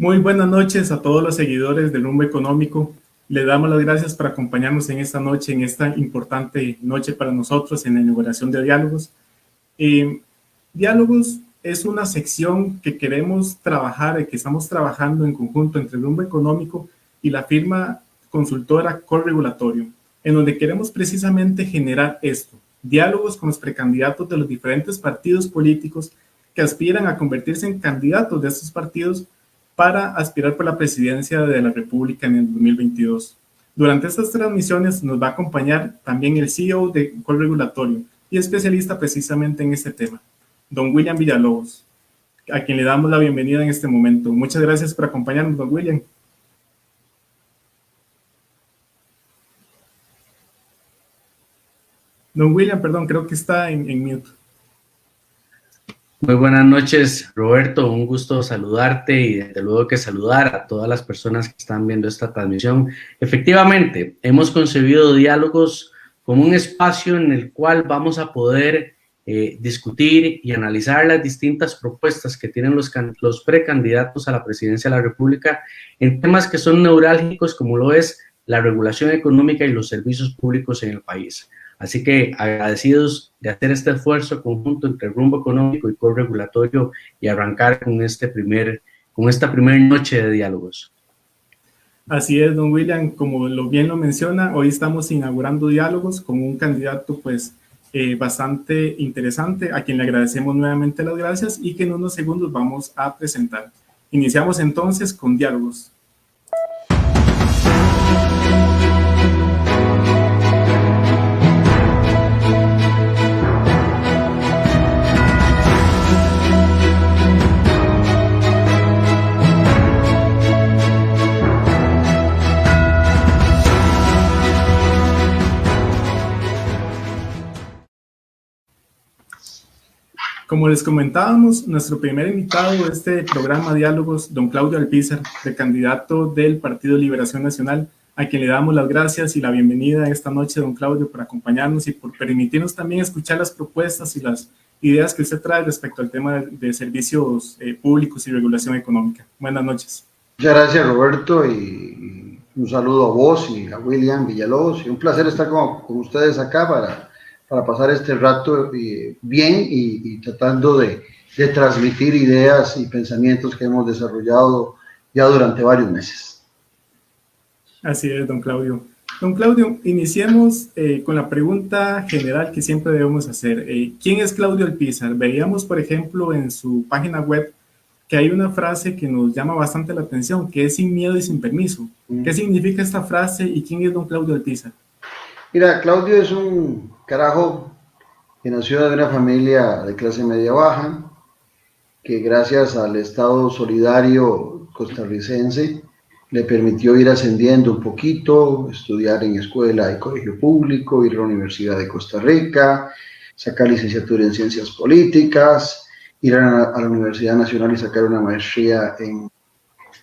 Muy buenas noches a todos los seguidores del Rumbo Económico. Les damos las gracias por acompañarnos en esta noche, en esta importante noche para nosotros en la inauguración de Diálogos. Diálogos es una sección que queremos trabajar, que estamos trabajando en conjunto entre el Rumbo Económico y la firma consultora Corregulatorio, en donde queremos precisamente generar esto, diálogos con los precandidatos de los diferentes partidos políticos que aspiran a convertirse en candidatos de estos partidos para aspirar por la presidencia de la República en el 2022. Durante estas transmisiones nos va a acompañar también el CEO de Corregulatorio y especialista precisamente en este tema, don William Villalobos, a quien le damos la bienvenida en este momento. Muchas gracias por acompañarnos, don William. Don William, perdón, creo que está en mute. Muy buenas noches, Roberto, un gusto saludarte y desde luego que saludar a todas las personas que están viendo esta transmisión. Efectivamente, hemos concebido Diálogos como un espacio en el cual vamos a poder discutir y analizar las distintas propuestas que tienen los precandidatos a la presidencia de la República en temas que son neurálgicos como lo es la regulación económica y los servicios públicos en el país. Así que agradecidos de hacer este esfuerzo conjunto entre el Rumbo Económico y Corregulatorio y arrancar con esta primera noche de Diálogos. Así es, don William, como bien lo menciona, hoy estamos inaugurando Diálogos con un candidato pues bastante interesante, a quien le agradecemos nuevamente las gracias y que en unos segundos vamos a presentar. Iniciamos entonces con Diálogos. Como les comentábamos, nuestro primer invitado de este programa Diálogos, don Claudio Alpizar, precandidato del Partido Liberación Nacional, a quien le damos las gracias y la bienvenida esta noche, don Claudio, por acompañarnos y por permitirnos también escuchar las propuestas y las ideas que usted trae respecto al tema de servicios públicos y regulación económica. Buenas noches. Muchas gracias, Roberto, y un saludo a vos y a William Villalobos, y un placer estar con ustedes acá para pasar este rato bien y tratando de transmitir ideas y pensamientos que hemos desarrollado ya durante varios meses. Así es, don Claudio. Don Claudio, iniciemos con la pregunta general que siempre debemos hacer. ¿Quién es Claudio Alpizar? Veíamos, por ejemplo, en su página web que hay una frase que nos llama bastante la atención, que es sin miedo y sin permiso. ¿Qué significa esta frase y quién es don Claudio Alpizar? Mira, Claudio es un carajo que nació de una familia de clase media baja, que gracias al Estado solidario costarricense le permitió ir ascendiendo un poquito, estudiar en escuela y colegio público, ir a la Universidad de Costa Rica, sacar licenciatura en Ciencias Políticas, ir a la Universidad Nacional y sacar una maestría en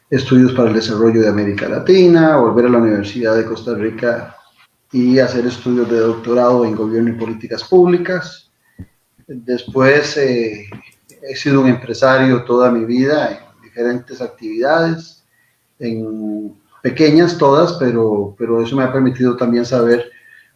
Estudios para el Desarrollo de América Latina, volver a la Universidad de Costa Rica y hacer estudios de doctorado en Gobierno y Políticas Públicas. Después he sido un empresario toda mi vida en diferentes actividades, en pequeñas todas, pero eso me ha permitido también saber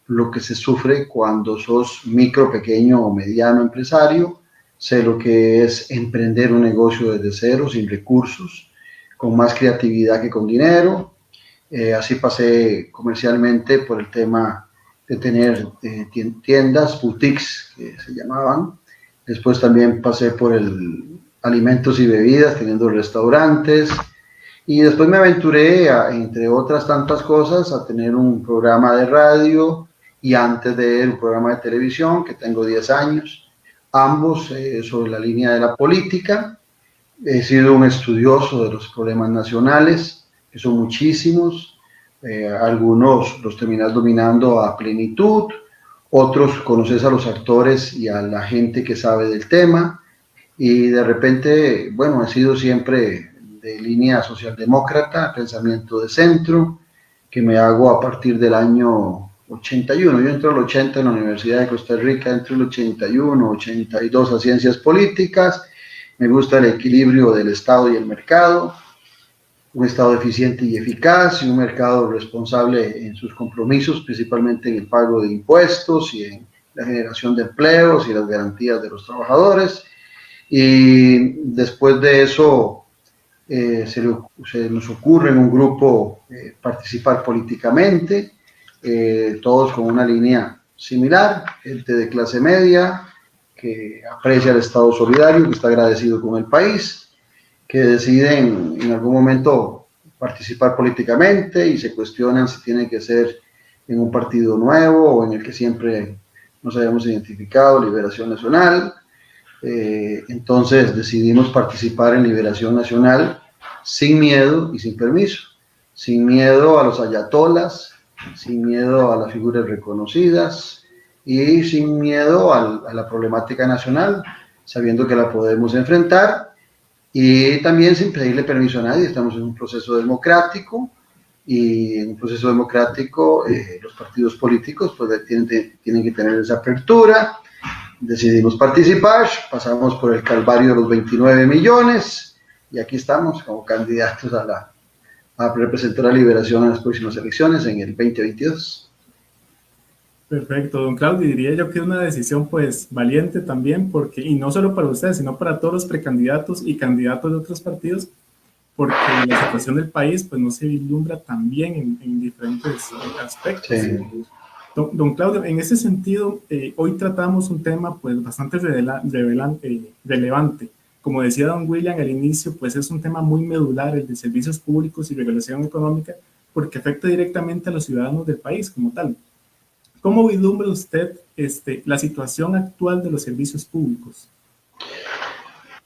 lo que se sufre cuando sos micro, pequeño o mediano empresario. Sé lo que es emprender un negocio desde cero, sin recursos, con más creatividad que con dinero. Así pasé comercialmente por el tema de tener tiendas, boutiques que se llamaban. Después también pasé por el alimentos y bebidas, teniendo restaurantes. Y después me aventuré, entre otras tantas cosas, a tener un programa de radio y antes de él un programa de televisión, que tengo 10 años, ambos sobre la línea de la política. He sido un estudioso de los problemas nacionales, que son muchísimos, algunos los terminas dominando a plenitud, otros conoces a los actores y a la gente que sabe del tema, y de repente, bueno, he sido siempre de línea socialdemócrata, pensamiento de centro, que me hago a partir del año 81. Yo entro al 80 en la Universidad de Costa Rica, entro el 81, 82 a Ciencias Políticas. Me gusta el equilibrio del Estado y el mercado. un Estado eficiente y eficaz y un mercado responsable en sus compromisos, principalmente en el pago de impuestos y en la generación de empleos y las garantías de los trabajadores. Y después de eso se nos ocurre en un grupo participar políticamente, todos con una línea similar, gente de clase media que aprecia el Estado solidario, que está agradecido con el país, que deciden en algún momento participar políticamente y se cuestionan si tiene que ser en un partido nuevo o en el que siempre nos hayamos identificado, Liberación Nacional. Entonces decidimos participar en Liberación Nacional sin miedo y sin permiso, sin miedo a los ayatolas, sin miedo a las figuras reconocidas y sin miedo a la problemática nacional, sabiendo que la podemos enfrentar y también sin pedirle permiso a nadie. Estamos en un proceso democrático y en un proceso democrático los partidos políticos pues tienen que tener esa apertura. Decidimos participar, pasamos por el calvario de los 29 millones y aquí estamos como candidatos a representar a Liberación en las próximas elecciones en el 2022. Perfecto, don Claudio, diría yo que es una decisión pues valiente también, porque, y no solo para usted, sino para todos los precandidatos y candidatos de otros partidos, porque la situación del país pues no se vislumbra tan bien en diferentes aspectos. Sí. Don Claudio, en ese sentido, hoy tratamos un tema pues bastante relevante. Como decía don William al inicio, pues es un tema muy medular, el de servicios públicos y regulación económica, porque afecta directamente a los ciudadanos del país como tal. ¿Cómo vislumbra usted la situación actual de los servicios públicos?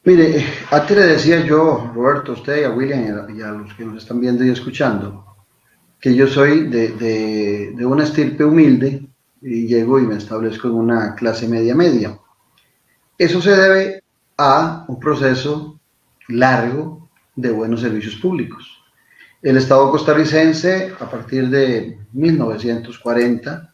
Mire, antes le decía yo, Roberto, a usted y a William y a los que nos están viendo y escuchando, que yo soy de una estirpe humilde y llego y me establezco en una clase media. Eso se debe a un proceso largo de buenos servicios públicos. El Estado costarricense, a partir de 1940,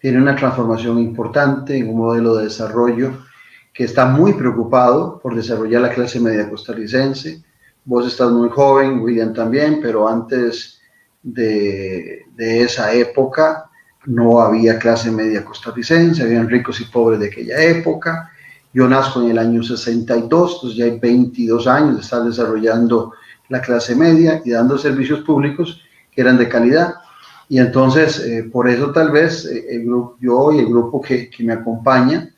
tiene una transformación importante en un modelo de desarrollo que está muy preocupado por desarrollar la clase media costarricense. Vos estás muy joven, William también, pero antes de esa época no había clase media costarricense, habían ricos y pobres de aquella época. Yo nazco en el año 62, entonces ya hay 22 años de estar desarrollando la clase media y dando servicios públicos que eran de calidad. Y entonces, por eso tal vez yo y el grupo que me acompaña,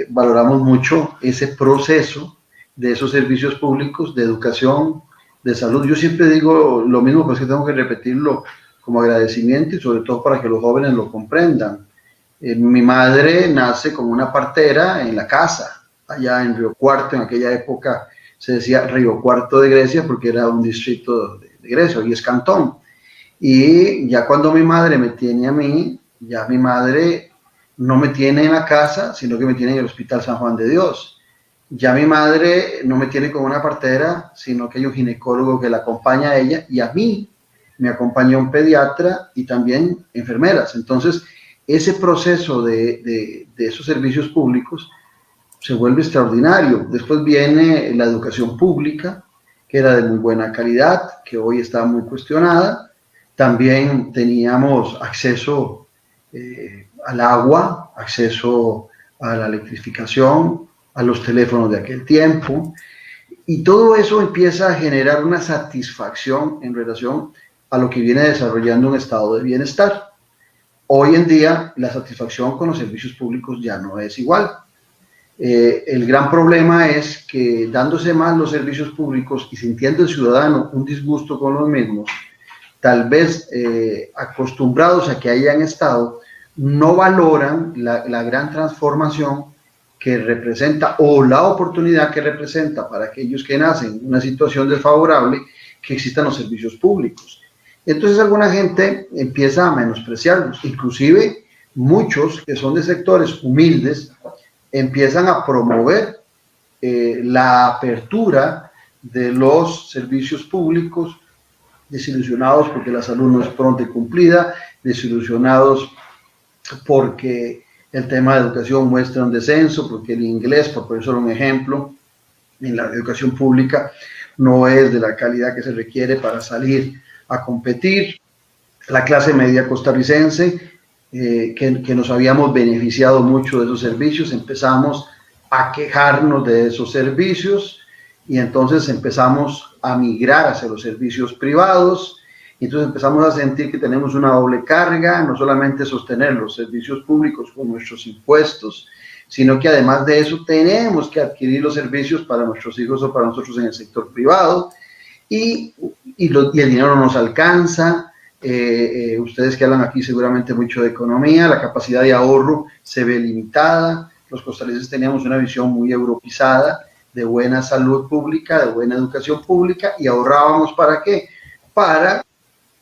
valoramos mucho ese proceso de esos servicios públicos, de educación, de salud. Yo siempre digo lo mismo, pero es que tengo que repetirlo como agradecimiento y sobre todo para que los jóvenes lo comprendan. Mi madre nace como una partera en la casa, allá en Río Cuarto. En aquella época se decía Río Cuarto de Grecia porque era un distrito de Grecia, hoy es cantón. Y ya cuando mi madre me tiene a mí, ya mi madre no me tiene en la casa, sino que me tiene en el Hospital San Juan de Dios. Ya mi madre no me tiene como una partera, sino que hay un ginecólogo que la acompaña a ella, y a mí me acompaña un pediatra y también enfermeras. Entonces, ese proceso de esos servicios públicos se vuelve extraordinario. Después viene la educación pública, que era de muy buena calidad, que hoy está muy cuestionada. También teníamos acceso al agua, acceso a la electrificación, a los teléfonos de aquel tiempo, y todo eso empieza a generar una satisfacción en relación a lo que viene desarrollando un estado de bienestar. Hoy en día la satisfacción con los servicios públicos ya no es igual. El gran problema es que dándose más los servicios públicos y sintiendo el ciudadano un disgusto con los mismos, tal vez acostumbrados a que hayan estado, no valoran la gran transformación que representa o la oportunidad que representa para aquellos que nacen en una situación desfavorable que existan los servicios públicos. Entonces alguna gente empieza a menospreciarlos, inclusive muchos que son de sectores humildes empiezan a promover la apertura de los servicios públicos, desilusionados porque la salud no es pronta y cumplida, desilusionados porque el tema de educación muestra un descenso, porque el inglés, por poner solo un ejemplo, en la educación pública no es de la calidad que se requiere para salir a competir. La clase media costarricense, que nos habíamos beneficiado mucho de esos servicios, empezamos a quejarnos de esos servicios y entonces empezamos a migrar hacia los servicios privados. Y entonces empezamos a sentir que tenemos una doble carga, no solamente sostener los servicios públicos con nuestros impuestos, sino que además de eso tenemos que adquirir los servicios para nuestros hijos o para nosotros en el sector privado, y el dinero no nos alcanza. Ustedes que hablan aquí seguramente mucho de economía, la capacidad de ahorro se ve limitada. Los costarricenses teníamos una visión muy europeizada de buena salud pública, de buena educación pública, y ahorrábamos ¿para qué? Para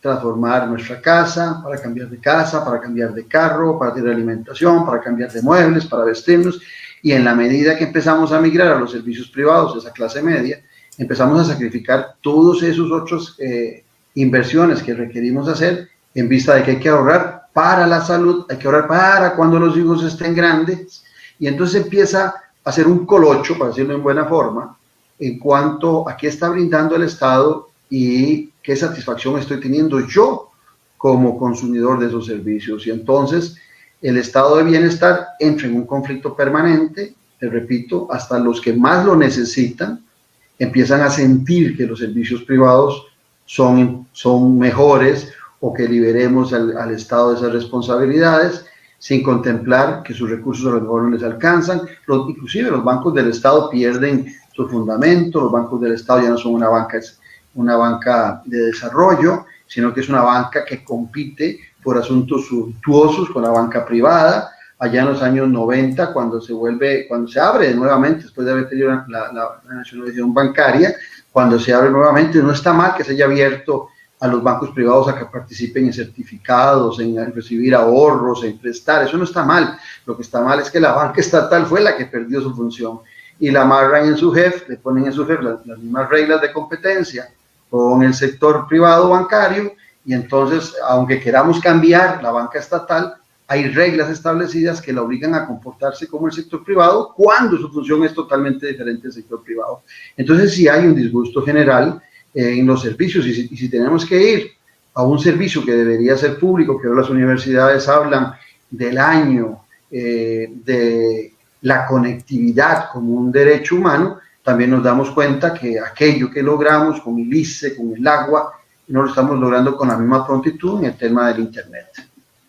transformar nuestra casa, para cambiar de casa, para cambiar de carro, para tener alimentación, para cambiar de muebles, para vestirnos. Y en la medida que empezamos a migrar a los servicios privados, esa clase media, empezamos a sacrificar todos esos otros inversiones que requerimos hacer, en vista de que hay que ahorrar para la salud, hay que ahorrar para cuando los hijos estén grandes. Y entonces empieza a hacer un colocho, para decirlo en buena forma, en cuanto a qué está brindando el Estado y qué satisfacción estoy teniendo yo como consumidor de esos servicios. Y entonces el estado de bienestar entra en un conflicto permanente. Te repito, hasta los que más lo necesitan empiezan a sentir que los servicios privados son mejores, o que liberemos al Estado de esas responsabilidades, sin contemplar que sus recursos a lo mejor no les alcanzan. Inclusive los bancos del Estado pierden su fundamento. Los bancos del Estado ya no son una banca de desarrollo, sino que es una banca que compite por asuntos suntuosos con la banca privada. Allá en los años 90, cuando se abre nuevamente, después de haber tenido la nacionalización bancaria, cuando se abre nuevamente, no está mal que se haya abierto a los bancos privados a que participen en certificados, en recibir ahorros, en prestar. Eso no está mal. Lo que está mal es que la banca estatal fue la que perdió su función, y la amarran en su jefe, le ponen en su jefe las mismas reglas de competencia con el sector privado bancario, y entonces, aunque queramos cambiar la banca estatal, hay reglas establecidas que la obligan a comportarse como el sector privado cuando su función es totalmente diferente del sector privado. Entonces sí hay un disgusto general en los servicios, y si tenemos que ir a un servicio que debería ser público, que ahora las universidades hablan del año de la conectividad como un derecho humano, también nos damos cuenta que aquello que logramos con el ICE, con el agua, no lo estamos logrando con la misma prontitud en el tema del Internet.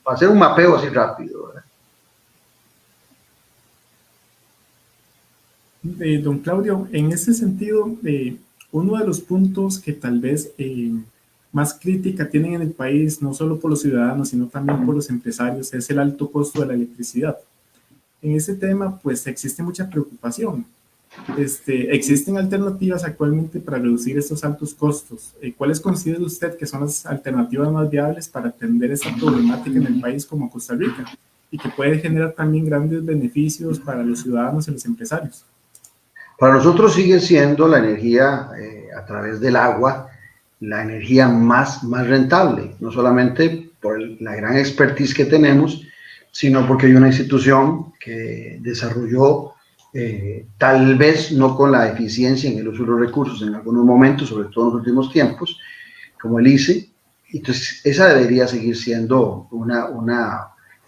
Para hacer un mapeo así rápido, ¿verdad? Don Claudio, en ese sentido, uno de los puntos que tal vez más crítica tienen en el país, no solo por los ciudadanos, sino también por los empresarios, es el alto costo de la electricidad. En ese tema, pues, existe mucha preocupación. ¿Existen alternativas actualmente para reducir estos altos costos? ¿Cuáles considera usted que son las alternativas más viables para atender esta problemática en el país como Costa Rica, y que puede generar también grandes beneficios para los ciudadanos y los empresarios? Para nosotros sigue siendo la energía a través del agua la energía más rentable, no solamente por la gran expertise que tenemos, sino porque hay una institución que desarrolló, tal vez no con la eficiencia en el uso de los recursos en algunos momentos, sobre todo en los últimos tiempos, como el ICE. Entonces esa debería seguir siendo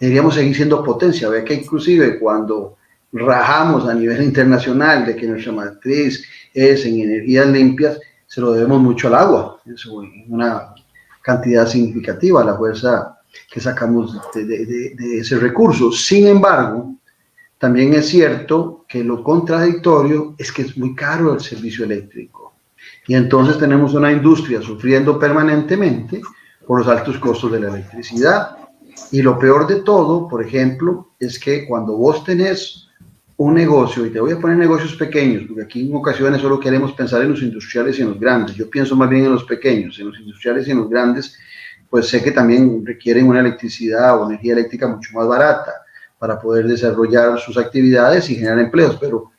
deberíamos seguir siendo potencia. Vea que inclusive cuando rajamos a nivel internacional de que nuestra matriz es en energías limpias, se lo debemos mucho al agua, en una cantidad significativa, la fuerza que sacamos de ese recurso. Sin embargo, también es cierto que lo contradictorio es que es muy caro el servicio eléctrico, y entonces tenemos una industria sufriendo permanentemente por los altos costos de la electricidad. Y lo peor de todo, por ejemplo, es que cuando vos tenés un negocio, y te voy a poner negocios pequeños, porque aquí en ocasiones solo queremos pensar en los industriales y en los grandes, yo pienso más bien en los pequeños. En los industriales y en los grandes, pues sé que también requieren una electricidad o energía eléctrica mucho más barata para poder desarrollar sus actividades y generar empleos, pero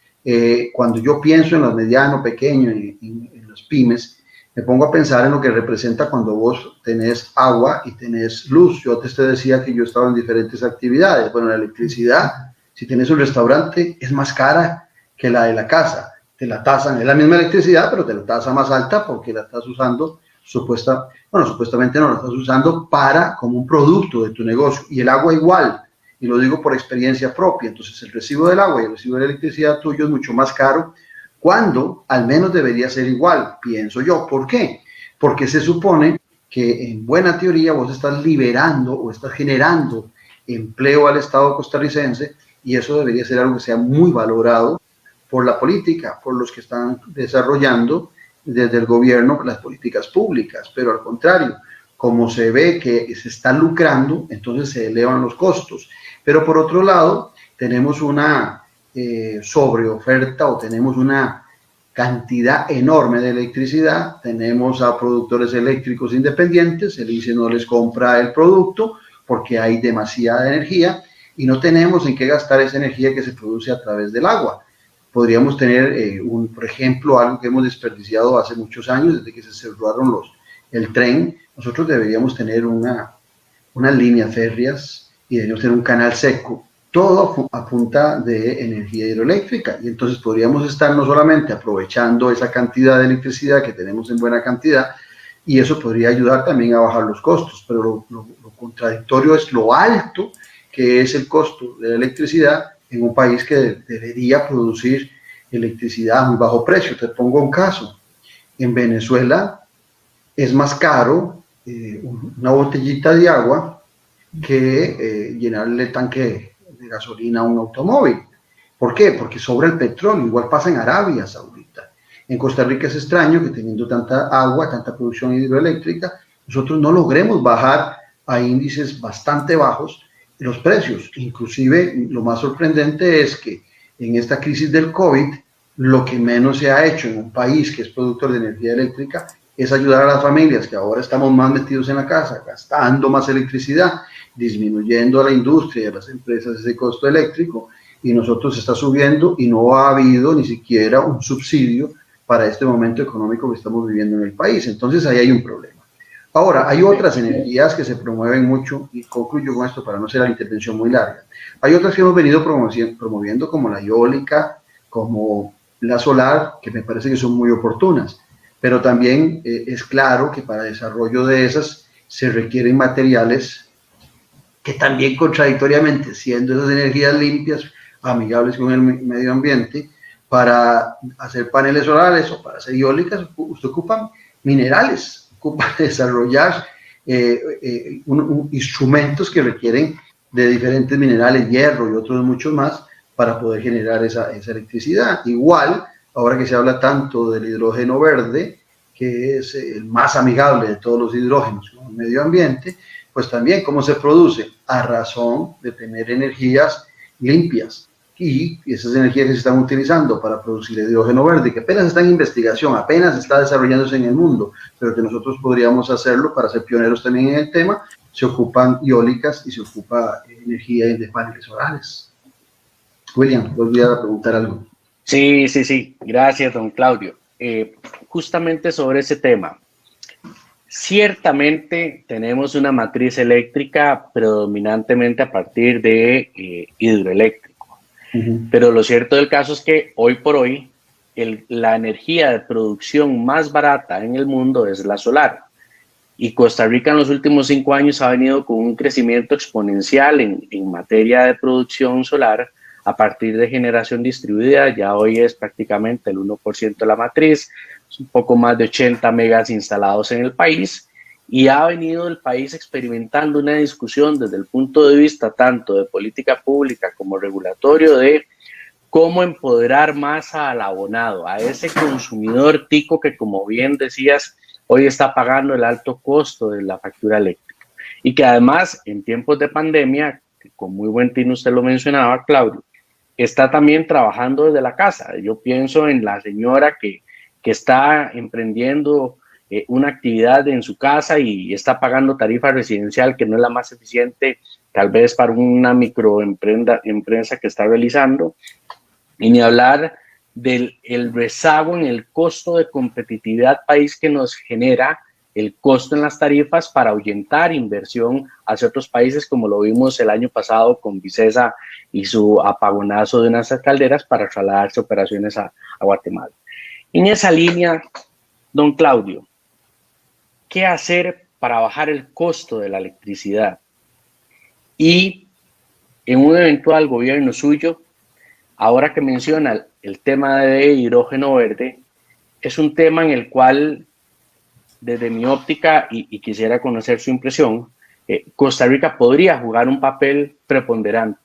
cuando yo pienso en los medianos, pequeños, en los pymes, me pongo a pensar en lo que representa cuando vos tenés agua y tenés luz. Yo te decía que yo estaba en diferentes actividades. Bueno, la electricidad, si tenés un restaurante, es más cara que la de la casa. te la tasan, es la misma electricidad, pero te la tasa más alta porque la estás usando supuestamente no, la estás usando como un producto de tu negocio. Y el agua igual, y lo digo por experiencia propia. Entonces el recibo del agua y el recibo de la electricidad tuyo es mucho más caro, cuando al menos debería ser igual, pienso yo. ¿Por qué? Porque se supone que en buena teoría vos estás liberando o estás generando empleo al Estado costarricense, y eso debería ser algo que sea muy valorado por la política, por los que están desarrollando desde el gobierno las políticas públicas. Pero al contrario, como se ve que se está lucrando, entonces se elevan los costos. Pero por otro lado, tenemos una sobreoferta, o tenemos una cantidad enorme de electricidad. Tenemos a productores eléctricos independientes, el ICE no les compra el producto porque hay demasiada energía, y no tenemos en qué gastar esa energía que se produce a través del agua. Podríamos tener, por ejemplo, algo que hemos desperdiciado hace muchos años, desde que se cerraron el tren. Nosotros deberíamos tener unas líneas férreas y deberíamos tener un canal seco, todo a punta de energía hidroeléctrica, y entonces podríamos estar no solamente aprovechando esa cantidad de electricidad que tenemos en buena cantidad, y eso podría ayudar también a bajar los costos. Pero lo contradictorio es lo alto que es el costo de la electricidad en un país que debería producir electricidad a muy bajo precio. Te pongo un caso: en Venezuela es más caro una botellita de agua que llenarle el tanque de gasolina a un automóvil. ¿Por qué? Porque sobra el petróleo. Igual pasa en Arabia Saudita. En Costa Rica es extraño que, teniendo tanta agua, tanta producción hidroeléctrica, nosotros no logremos bajar a índices bastante bajos los precios. Inclusive, lo más sorprendente es que en esta crisis del COVID, lo que menos se ha hecho en un país que es productor de energía eléctrica es ayudar a las familias, que ahora estamos más metidos en la casa, gastando más electricidad, disminuyendo a la industria y a las empresas ese costo eléctrico, y nosotros está subiendo, y no ha habido ni siquiera un subsidio para este momento económico que estamos viviendo en el país. Entonces ahí hay un problema. Ahora, hay otras energías que se promueven mucho, y concluyo con esto para no hacer la intervención muy larga. Hay otras que hemos venido promoviendo, como la eólica, como la solar, que me parece que son muy oportunas. Pero también es claro que para el desarrollo de esas se requieren materiales que también, contradictoriamente, siendo esas energías limpias, amigables con el medio ambiente, para hacer paneles solares o para hacer eólicas, usted ocupa minerales, ocupa desarrollar instrumentos que requieren de diferentes minerales, hierro y otros muchos más, para poder generar esa electricidad. Igual, ahora que se habla tanto del hidrógeno verde, que es el más amigable de todos los hidrógenos con el medio ambiente, pues también, ¿cómo se produce? A razón de tener energías limpias. Y esas energías que se están utilizando para producir el hidrógeno verde, que apenas está en investigación, apenas está desarrollándose en el mundo, pero que nosotros podríamos hacerlo para ser pioneros también en el tema, se ocupan eólicas y se ocupa energía de paneles solares. William, volví a preguntar algo. Sí. Gracias, don Claudio. Justamente sobre ese tema. Ciertamente tenemos una matriz eléctrica predominantemente a partir de hidroeléctrico. Pero lo cierto del caso es que hoy por hoy la energía de producción más barata en el mundo es la solar. Y Costa Rica en los últimos 5 años ha venido con un crecimiento exponencial en materia de producción solar a partir de generación distribuida. Ya hoy es prácticamente el 1% de la matriz, es un poco más de 80 megas instalados en el país, y ha venido el país experimentando una discusión desde el punto de vista tanto de política pública como regulatorio de cómo empoderar más al abonado, a ese consumidor tico que, como bien decías, hoy está pagando el alto costo de la factura eléctrica. Y que además, en tiempos de pandemia, con muy buen tino usted lo mencionaba, Claudio, está también trabajando desde la casa. Yo pienso en la señora que está emprendiendo una actividad en su casa y está pagando tarifa residencial que no es la más eficiente, tal vez para una microempresa que está realizando, y ni hablar del rezago en el costo de competitividad país que nos genera el costo en las tarifas para ahuyentar inversión hacia otros países, como lo vimos el año pasado con Vicesa y su apagonazo de unas calderas para trasladarse operaciones a Guatemala. En esa línea, don Claudio, ¿qué hacer para bajar el costo de la electricidad? Y en un eventual gobierno suyo, ahora que menciona el tema de hidrógeno verde, es un tema en el cual, desde mi óptica, y quisiera conocer su impresión, Costa Rica podría jugar un papel preponderante,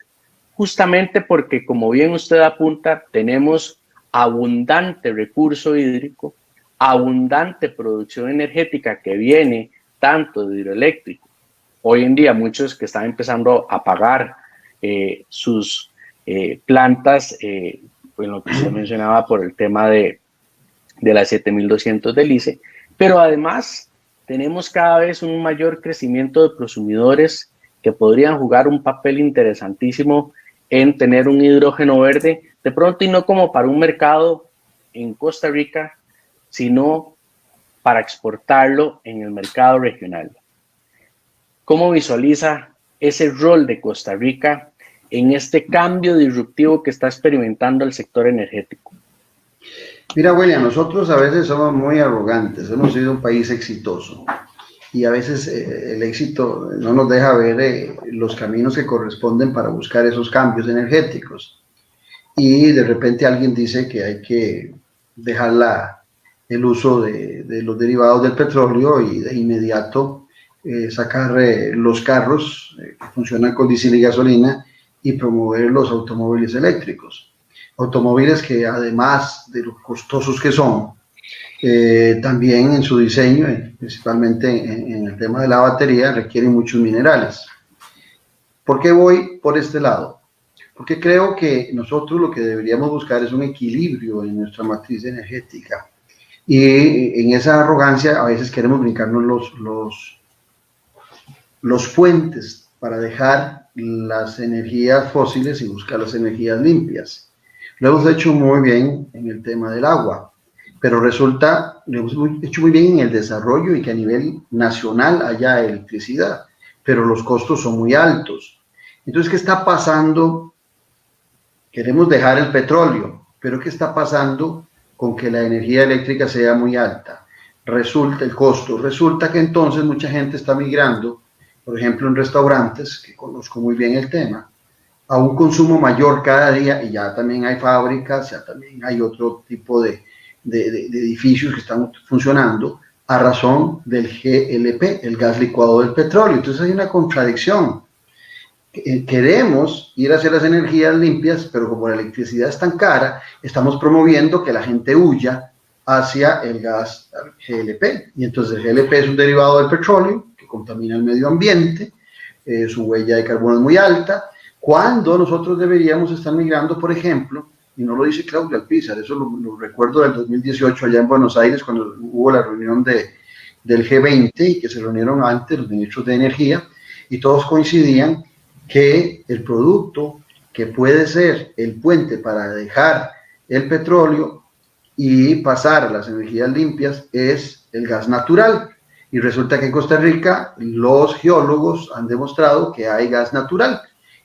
justamente porque, como bien usted apunta, tenemos abundante recurso hídrico, abundante producción energética que viene tanto de hidroeléctrico. Hoy en día muchos que están empezando a pagar sus plantas, en lo que usted mencionaba por el tema de las 7.200 del ICE, pero además tenemos cada vez un mayor crecimiento de prosumidores que podrían jugar un papel interesantísimo en tener un hidrógeno verde, de pronto y no como para un mercado en Costa Rica, sino para exportarlo en el mercado regional. ¿Cómo visualiza ese rol de Costa Rica en este cambio disruptivo que está experimentando el sector energético? Mira, William, nosotros a veces somos muy arrogantes, hemos sido un país exitoso y a veces el éxito no nos deja ver los caminos que corresponden para buscar esos cambios energéticos. Y de repente alguien dice que hay que dejar el uso de los derivados del petróleo y de inmediato sacar los carros que funcionan con diésel y gasolina y promover los automóviles eléctricos. Automóviles que además de lo costosos que son, también en su diseño, principalmente en el tema de la batería, requieren muchos minerales. ¿Por qué voy por este lado? Porque creo que nosotros lo que deberíamos buscar es un equilibrio en nuestra matriz energética. Y en esa arrogancia a veces queremos brincarnos los puentes para dejar las energías fósiles y buscar las energías limpias. Lo hemos hecho muy bien en el tema del agua, pero resulta, lo hemos hecho muy bien en el desarrollo y que a nivel nacional haya electricidad, pero los costos son muy altos. Entonces, ¿qué está pasando? Queremos dejar el petróleo, pero ¿qué está pasando con que la energía eléctrica sea muy alta? Resulta que entonces mucha gente está migrando, por ejemplo en restaurantes, que conozco muy bien el tema, a un consumo mayor cada día, y ya también hay fábricas, ya también hay otro tipo de edificios que están funcionando a razón del GLP, el gas licuado del petróleo. Entonces hay una contradicción. Queremos ir hacia las energías limpias, pero como la electricidad es tan cara, estamos promoviendo que la gente huya hacia el gas GLP. Y entonces el GLP es un derivado del petróleo que contamina el medio ambiente, su huella de carbono es muy alta, cuando nosotros deberíamos estar migrando, por ejemplo, y no lo dice Claudio Alpizar, eso lo recuerdo del 2018 allá en Buenos Aires, cuando hubo la reunión del G20 y que se reunieron antes los ministros de energía, y todos coincidían que el producto que puede ser el puente para dejar el petróleo y pasar a las energías limpias es el gas natural. Y resulta que en Costa Rica los geólogos han demostrado que hay gas natural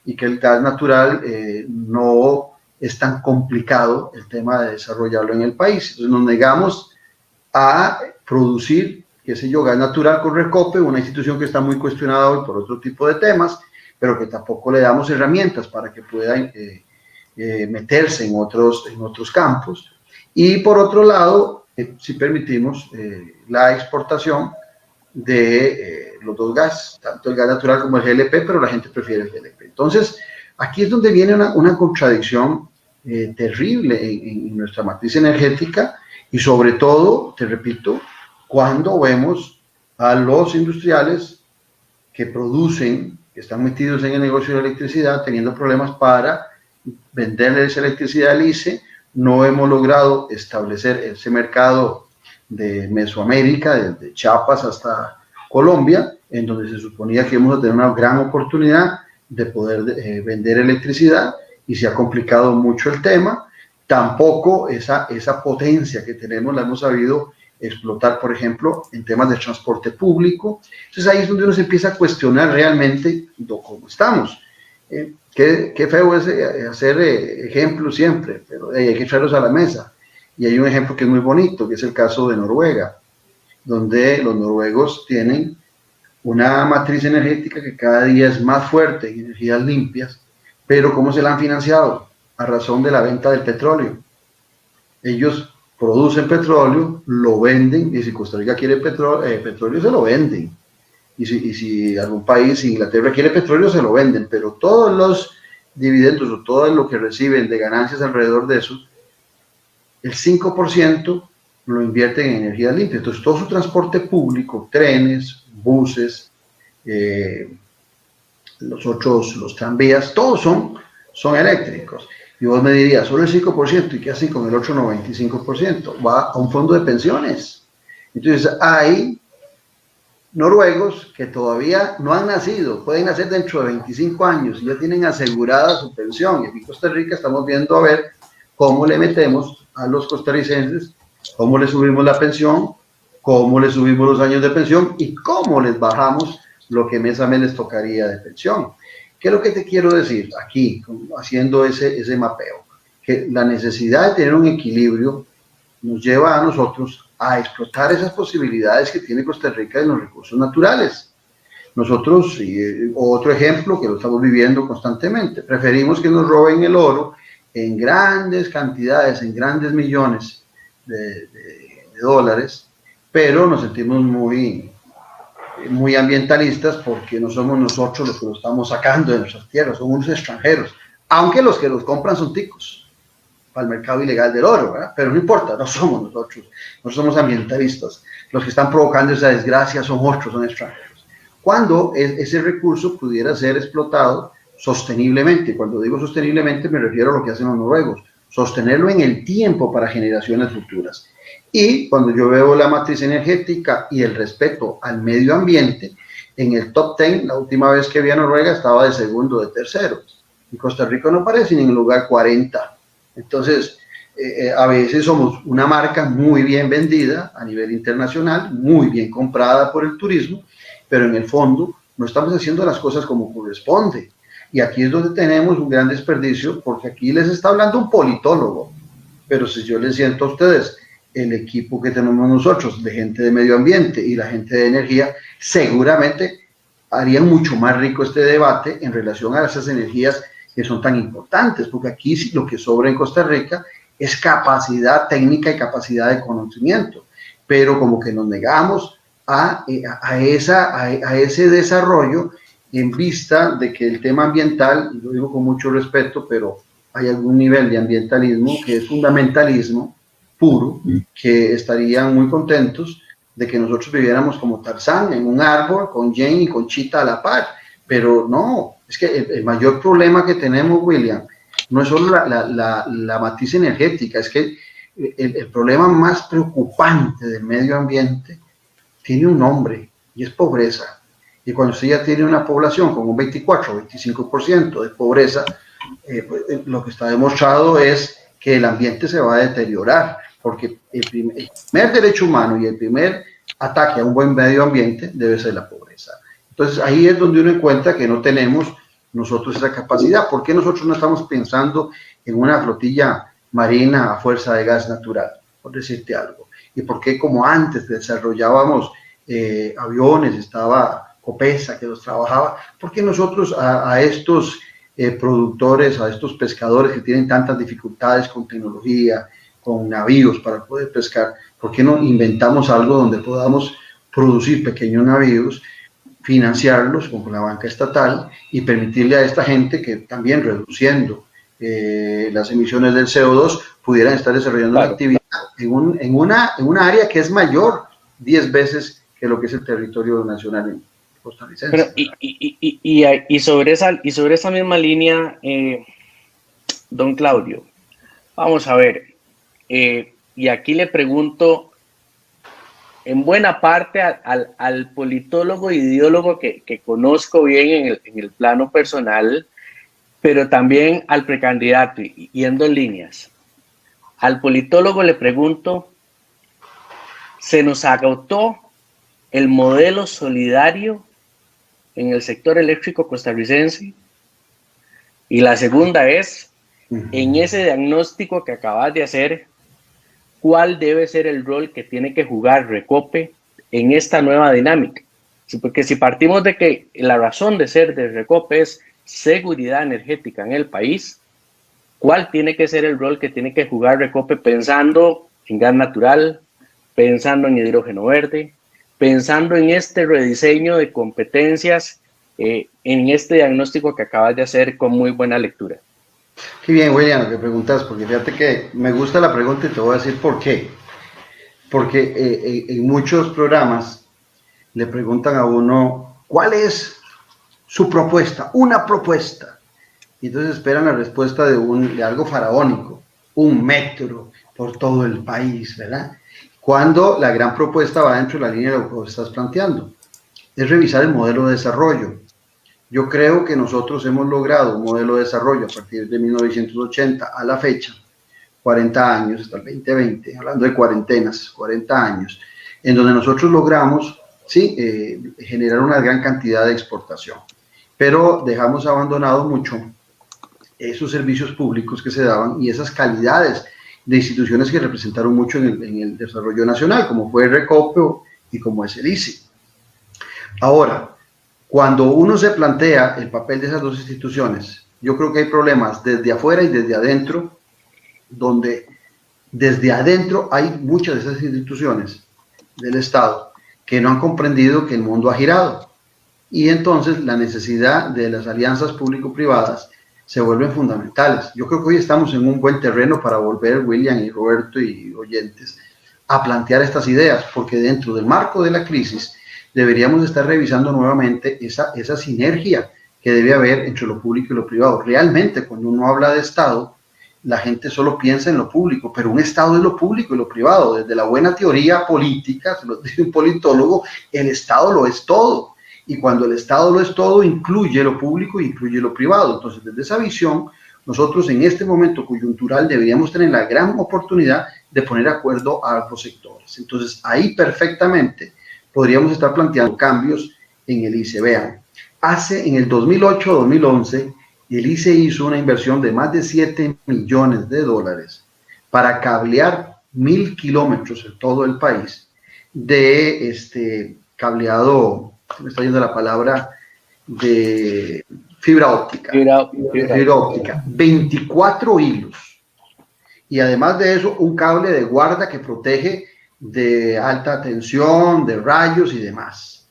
y que el gas natural no es tan complicado el tema de desarrollarlo en el país. Entonces nos negamos a producir, qué sé yo, gas natural con Recope, una institución que está muy cuestionada hoy por otro tipo de temas, pero que tampoco le damos herramientas para que pueda meterse en otros campos. Y por otro lado, si permitimos la exportación de los dos gas, tanto el gas natural como el GLP, pero la gente prefiere el GLP. Entonces, aquí es donde viene una contradicción terrible en nuestra matriz energética y sobre todo, te repito, cuando vemos a los industriales que producen, que están metidos en el negocio de electricidad, teniendo problemas para venderles electricidad al ICE. No hemos logrado establecer ese mercado de Mesoamérica, desde Chiapas hasta Colombia, en donde se suponía que íbamos a tener una gran oportunidad de poder vender electricidad, y se ha complicado mucho el tema. Tampoco esa potencia que tenemos la hemos sabido explotar, por ejemplo, en temas de transporte público. Entonces ahí es donde uno se empieza a cuestionar realmente cómo estamos. Qué feo es hacer ejemplos siempre, pero hay que traerlos a la mesa. Y hay un ejemplo que es muy bonito, que es el caso de Noruega, donde los noruegos tienen una matriz energética que cada día es más fuerte en energías limpias, pero ¿cómo se la han financiado? A razón de la venta del petróleo. Ellos producen petróleo, lo venden, y si Costa Rica quiere petróleo se lo venden. Y si algún país, si Inglaterra quiere petróleo, se lo venden, pero todos los dividendos o todo lo que reciben de ganancias alrededor de eso, el 5% lo invierten en energía limpia. Entonces, todo su transporte público, trenes, buses, los tranvías, todos son eléctricos. Y vos me dirías, solo el 5%, ¿y qué hacen con el otro 95%? Va a un fondo de pensiones. Entonces, hay noruegos que todavía no han nacido, pueden nacer dentro de 25 años y ya tienen asegurada su pensión. Y aquí en Costa Rica estamos viendo a ver cómo le metemos a los costarricenses, cómo les subimos la pensión, cómo les subimos los años de pensión y cómo les bajamos lo que mes a mes les tocaría de pensión. ¿Qué es lo que te quiero decir aquí, haciendo ese mapeo? Que la necesidad de tener un equilibrio nos lleva a nosotros a explotar esas posibilidades que tiene Costa Rica en los recursos naturales. Nosotros, otro ejemplo que lo estamos viviendo constantemente, preferimos que nos roben el oro en grandes cantidades, en grandes millones de dólares, pero nos sentimos muy ambientalistas porque no somos nosotros los que lo estamos sacando de nuestras tierras, son unos extranjeros, aunque los que los compran son ticos para el mercado ilegal del oro, ¿verdad? Pero no importa, no somos nosotros somos ambientalistas, los que están provocando esa desgracia son otros, son extranjeros. Cuando ese recurso pudiera ser explotado sosteniblemente, cuando digo sosteniblemente me refiero a lo que hacen los noruegos, sostenerlo en el tiempo para generaciones futuras. Y cuando yo veo la matriz energética y el respeto al medio ambiente, en el top 10, la última vez que vi a Noruega estaba de segundo, de tercero, y Costa Rica no aparece ni en el lugar 40. Entonces, a veces somos una marca muy bien vendida a nivel internacional, muy bien comprada por el turismo, pero en el fondo no estamos haciendo las cosas como corresponde. Y aquí es donde tenemos un gran desperdicio, porque aquí les está hablando un politólogo, pero si yo les siento a ustedes el equipo que tenemos nosotros, de gente de medio ambiente y la gente de energía, seguramente harían mucho más rico este debate en relación a esas energías que son tan importantes, porque aquí lo que sobra en Costa Rica es capacidad técnica y capacidad de conocimiento, pero como que nos negamos a ese desarrollo en vista de que el tema ambiental, y lo digo con mucho respeto, pero hay algún nivel de ambientalismo que es fundamentalismo puro, que estarían muy contentos de que nosotros viviéramos como Tarzán, en un árbol, con Jane y con Chita a la par, pero no, es que el mayor problema que tenemos, William, no es solo la matriz energética, es que el problema más preocupante del medio ambiente tiene un nombre, y es pobreza. Y cuando usted ya tiene una población con un 24 o 25% de pobreza, pues, lo que está demostrado es que el ambiente se va a deteriorar, porque el primer derecho humano y el primer ataque a un buen medio ambiente debe ser la pobreza. Entonces ahí es donde uno encuentra que no tenemos nosotros esa capacidad. ¿Por qué nosotros no estamos pensando en una flotilla marina a fuerza de gas natural? Por decirte algo. ¿Y por qué como antes desarrollábamos aviones, estaba Copesa que los trabajaba? ¿Por qué nosotros a estos productores, a estos pescadores que tienen tantas dificultades con tecnología, con navíos para poder pescar, por qué no inventamos algo donde podamos producir pequeños navíos, financiarlos con la banca estatal y permitirle a esta gente que también reduciendo las emisiones del CO2 pudieran estar desarrollando una actividad en una área que es mayor 10 veces que lo que es el territorio nacional costarricense? Pero, y sobre esa misma línea, don Claudio, vamos a ver, y aquí le pregunto en buena parte al politólogo e ideólogo que conozco bien en el plano personal, pero también al precandidato, y en dos líneas. Al politólogo le pregunto se nos agotó el modelo solidario en el sector eléctrico costarricense. Y la segunda es, en ese diagnóstico que acabas de hacer, ¿cuál debe ser el rol que tiene que jugar Recope en esta nueva dinámica? Porque si partimos de que la razón de ser de Recope es seguridad energética en el país, ¿cuál tiene que ser el rol que tiene que jugar Recope pensando en gas natural, pensando en hidrógeno verde, pensando en este rediseño de competencias, en este diagnóstico que acabas de hacer con muy buena lectura? Qué bien, William, lo que preguntas, porque fíjate que me gusta la pregunta y te voy a decir por qué. Porque en muchos programas le preguntan a uno, ¿cuál es su propuesta? Una propuesta. Y entonces esperan la respuesta de algo faraónico, un metro por todo el país, ¿verdad? Cuando la gran propuesta va dentro de la línea de lo que estás planteando, es revisar el modelo de desarrollo. Yo creo que nosotros hemos logrado un modelo de desarrollo a partir de 1980 a la fecha, 40 años, hasta el 2020, hablando de cuarentenas, 40 años, en donde nosotros logramos, sí, generar una gran cantidad de exportación, pero dejamos abandonado mucho esos servicios públicos que se daban y esas calidades de instituciones que representaron mucho en el desarrollo nacional, como fue el Recope y como es el ICE. Ahora, cuando uno se plantea el papel de esas dos instituciones, yo creo que hay problemas desde afuera y desde adentro, donde desde adentro hay muchas de esas instituciones del Estado que no han comprendido que el mundo ha girado. Y entonces la necesidad de las alianzas público-privadas se vuelven fundamentales. Yo creo que hoy estamos en un buen terreno para volver, William y Roberto y oyentes, a plantear estas ideas, porque dentro del marco de la crisis deberíamos estar revisando nuevamente esa sinergia que debe haber entre lo público y lo privado. Realmente, cuando uno habla de Estado, la gente solo piensa en lo público, pero un Estado es lo público y lo privado. Desde la buena teoría política, se lo dice un politólogo, el Estado lo es todo. Y cuando el Estado lo es todo, incluye lo público e incluye lo privado. Entonces, desde esa visión, nosotros en este momento coyuntural deberíamos tener la gran oportunidad de poner de acuerdo a los sectores. Entonces, ahí perfectamente podríamos estar planteando cambios en el ICE. Vean, en el 2008-2011, el ICE hizo una inversión de más de $7 millones para cablear 1.000 kilómetros en todo el país de cableado, me está yendo la palabra, de fibra óptica. Fibra óptica, 24 hilos. Y además de eso, un cable de guarda que protege de alta tensión, de rayos y demás.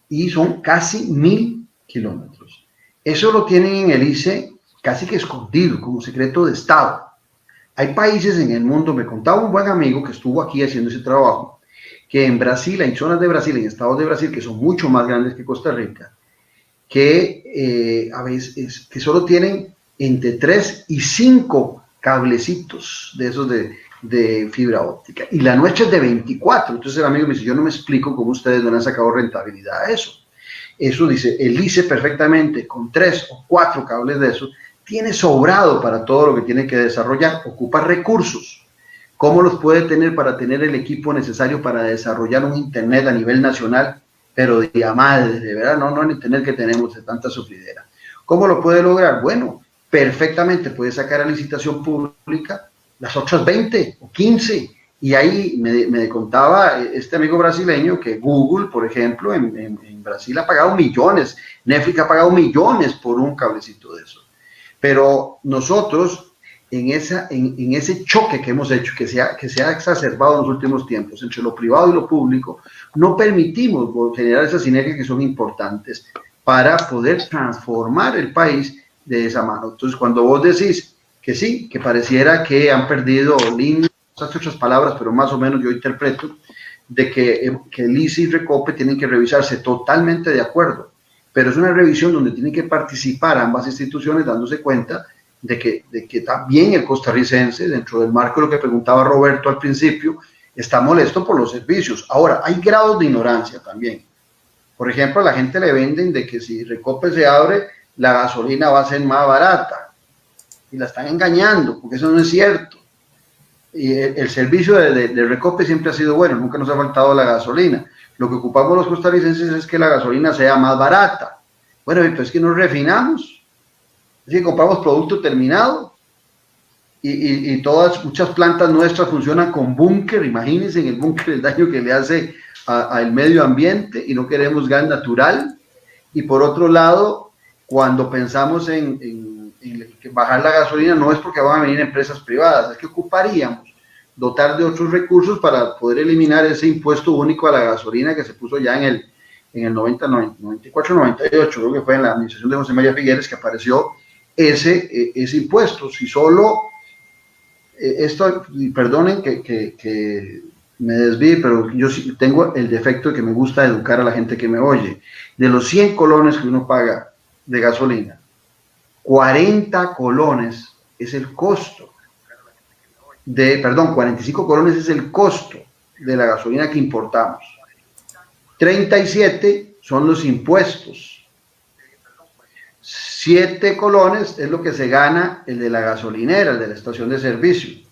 Y son casi 1.000 kilómetros. Eso lo tienen en el ICE casi que escondido, como secreto de Estado. Hay países en el mundo, me contaba un buen amigo que estuvo aquí haciendo ese trabajo, que en Brasil, hay zonas de Brasil, en estados de Brasil, que son mucho más grandes que Costa Rica, que a veces que solo tienen entre 3 y 5 cablecitos de esos de fibra óptica, y la nuestra es de 24. Entonces el amigo me dice, yo no me explico cómo ustedes no le han sacado rentabilidad a eso. Eso dice, el ICE perfectamente con 3 o 4 cables de esos tiene sobrado para todo lo que tiene que desarrollar, ocupa recursos. ¿Cómo los puede tener para tener el equipo necesario para desarrollar un internet a nivel nacional, pero de a madre, de verdad, no el internet que tenemos de tanta sufridera? ¿Cómo lo puede lograr? Bueno, perfectamente puede sacar a licitación pública las otras 20 o 15, y ahí me contaba este amigo brasileño que Google, por ejemplo, en Brasil ha pagado millones, Netflix ha pagado millones por un cablecito de eso. Pero nosotros, en ese choque que hemos hecho, que se ha exacerbado en los últimos tiempos entre lo privado y lo público, no permitimos generar esas sinergias que son importantes para poder transformar el país de esa mano. Entonces, cuando vos decís que sí, que pareciera que han perdido líneas, otras palabras, pero más o menos yo interpreto, de que el ICE y Recope tienen que revisarse, totalmente de acuerdo, pero es una revisión donde tienen que participar ambas instituciones dándose cuenta de que también el costarricense, dentro del marco de lo que preguntaba Roberto al principio, está molesto por los servicios. Ahora, hay grados de ignorancia también. Por ejemplo, a la gente le venden de que si Recope se abre, la gasolina va a ser más barata. Y la están engañando, porque eso no es cierto. Y el servicio de Recope siempre ha sido bueno, nunca nos ha faltado la gasolina. Lo que ocupamos los costarricenses es que la gasolina sea más barata. Bueno, pues es que nos refinamos, es que compramos producto terminado y muchas plantas nuestras funcionan con búnker. Imagínense en el búnker el daño que le hace al medio ambiente y no queremos gas natural. Y por otro lado, cuando pensamos en bajar la gasolina, no es porque van a venir empresas privadas, es que ocuparíamos dotar de otros recursos para poder eliminar ese impuesto único a la gasolina que se puso ya en el 94, 98, creo que fue en la administración de José María Figueres que apareció ese impuesto. Si solo esto, y perdonen que me desvíe, pero yo sí tengo el defecto de que me gusta educar a la gente que me oye. De los 100 colones que uno paga de gasolina, 40 colones es el costo 45 colones es el costo de la gasolina que importamos. 37 son los impuestos. 7 colones es lo que se gana el de la gasolinera, el de la estación de servicio.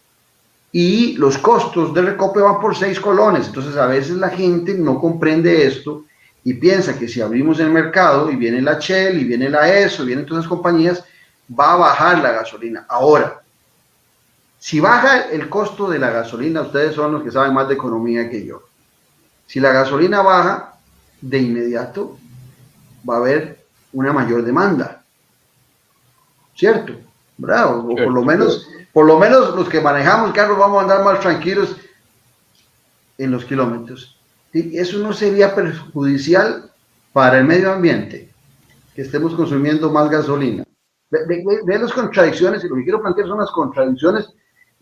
Y los costos de Recope van por 6 colones. Entonces a veces la gente no comprende esto y piensa que si abrimos el mercado y viene la Shell y viene la ESO y vienen todas las compañías, va a bajar la gasolina. Ahora, si baja el costo de la gasolina, ustedes son los que saben más de economía que yo. Si la gasolina baja, de inmediato va a haber una mayor demanda. ¿Cierto? Bravo. O por lo menos los que manejamos carros vamos a andar más tranquilos en los kilómetros. ¿Sí? Eso no sería perjudicial para el medio ambiente, que estemos consumiendo más gasolina. Ve las contradicciones, y lo que quiero plantear son las contradicciones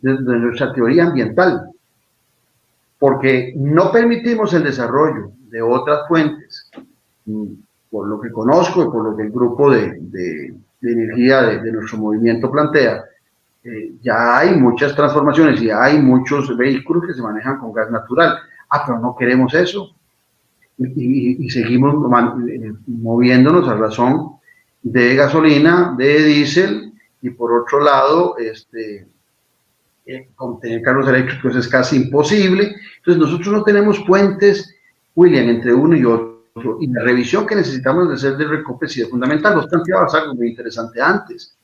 de nuestra teoría ambiental, porque no permitimos el desarrollo de otras fuentes, por lo que conozco y por lo que el grupo de energía de nuestro movimiento plantea. Ya hay muchas transformaciones y hay muchos vehículos que se manejan con gas natural. Pero no queremos eso y seguimos moviéndonos a razón de gasolina, de diésel, y por otro lado con tener carros eléctricos es casi imposible. Entonces nosotros no tenemos puentes, William, entre uno y otro, y la revisión que necesitamos de hacer del Recope sí es fundamental. Vos planteabas algo muy interesante antes.